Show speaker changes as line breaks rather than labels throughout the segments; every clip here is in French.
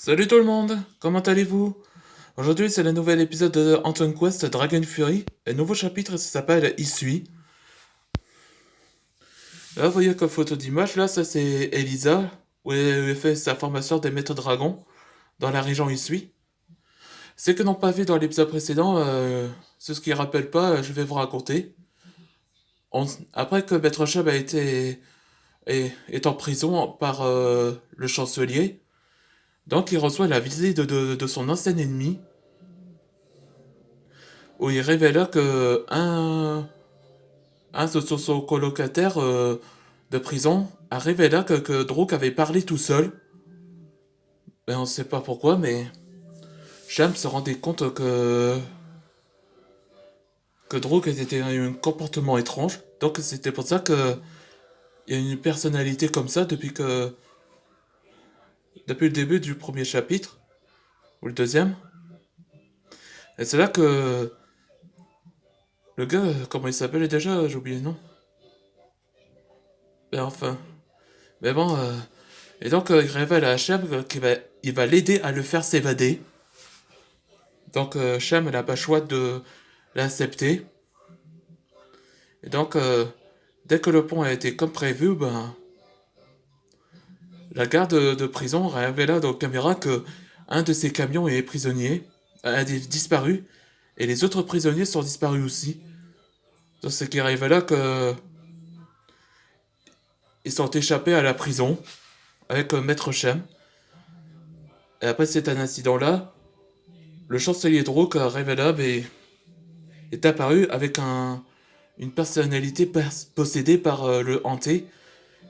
Salut tout le monde, comment allez-vous? Aujourd'hui c'est le nouvel épisode de Antoine Quest Dragon Fury, et le nouveau chapitre ça s'appelle Issui. Là vous voyez comme photo d'image, là ça c'est Elisa, où elle fait sa formation des maîtres dragons dans la région Issui. Ceux qui n'ont pas vu dans l'épisode précédent, ceux qui ne rappellent pas, je vais vous raconter. Après que Maître Chab est en prison par le chancelier, donc il reçoit la visite de son ancien ennemi, où il révéla que un de son colocataire de prison a révélé que Drake avait parlé tout seul. Mais on ne sait pas pourquoi, mais Sham se rendait compte que Drake était un comportement étrange. Donc c'était pour ça que il y a une personnalité comme ça depuis le début du premier chapitre, ou le deuxième. Et c'est là que le gars, comment il s'appelle déjà, j'ai oublié le nom. Mais enfin. Mais bon, et donc il révèle à Sham il va l'aider à le faire s'évader. Donc Sham n'a pas le choix de l'accepter. Et donc dès que le pont a été comme prévu, ben la garde de prison révéla dans la caméra que un de ses camions est prisonnier, a disparu, et les autres prisonniers sont disparus aussi. Donc ce qui révéla que ils sont échappés à la prison avec Maître Sham. Et après cet incident-là, le chancelier Drake révéla est apparu avec une personnalité possédée par le hanté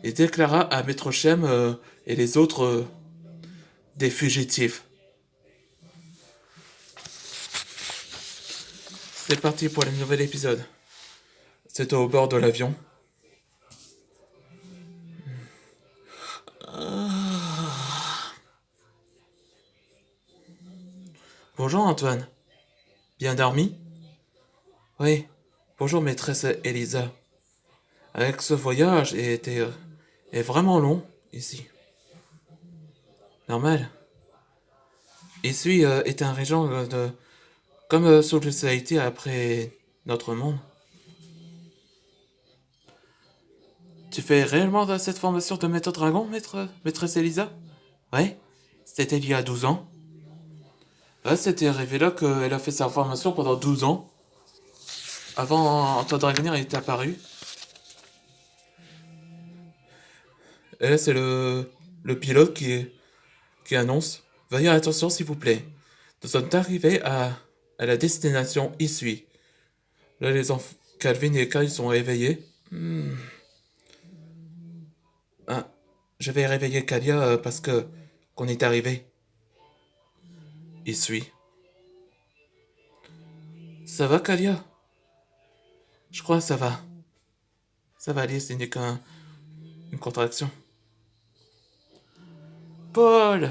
et déclara à Maître Shem et les autres des fugitifs. C'est parti pour le nouvel épisode. C'est au bord de l'avion. Bonjour Antoine. Bien dormi? Oui. Bonjour maîtresse Elisa. Avec ce voyage est vraiment long ici. Normal. Ici est un région comme Soul Society après notre monde. Tu fais réellement cette formation de maître dragon, maîtresse Elisa? Ouais, c'était il y a 12 ans. Ouais, c'était révélé qu'elle a fait sa formation pendant 12 ans. Avant Antoine Dragonnier est apparu. Et là, c'est le pilote qui annonce: Veuillez attention, s'il vous plaît. Nous sommes arrivés à la destination Issui. Là, les enfants, Calvin et Kyle sont réveillés. Ah, je vais réveiller Kalia parce que qu'on est arrivé. Issui. Ça va, Kalia? Je crois que ça va. Ça va aller, ce n'est qu'une contraction. Paul!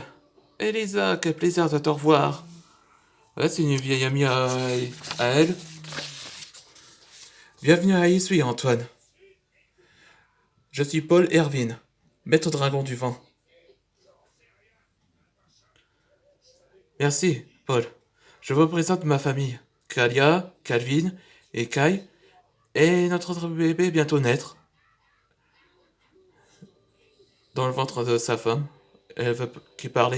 Elisa, quel plaisir de te revoir. Ouais, c'est une vieille amie à elle. Bienvenue à Issui, Antoine. Je suis Paul Erwin, maître dragon du vent. Merci, Paul. Je vous présente ma famille. Kalia, Calvin et Kai. Et notre autre bébé bientôt naître. Dans le ventre de sa femme. Elle veut qu'il parle.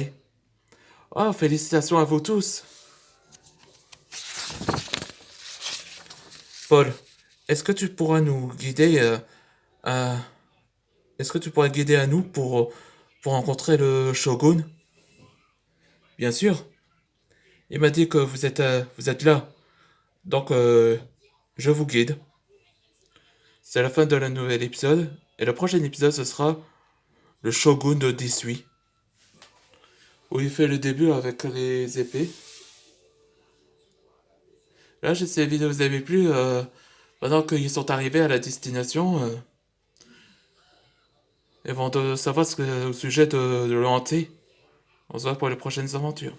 Oh, félicitations à vous tous. Paul, est-ce que tu pourras nous guider à... Est-ce que tu pourrais guider à nous pour rencontrer le Shogun? Bien sûr. Il m'a dit que vous êtes là. Donc, je vous guide. C'est la fin de la nouvelle épisode. Et le prochain épisode, ce sera le Shogun de Disui. Où il fait le début avec les épées. Là, j'essaie de vidéos vous avez plu. Pendant qu'ils sont arrivés à la destination, ils vont de savoir au sujet de le hanté. On se voit pour les prochaines aventures.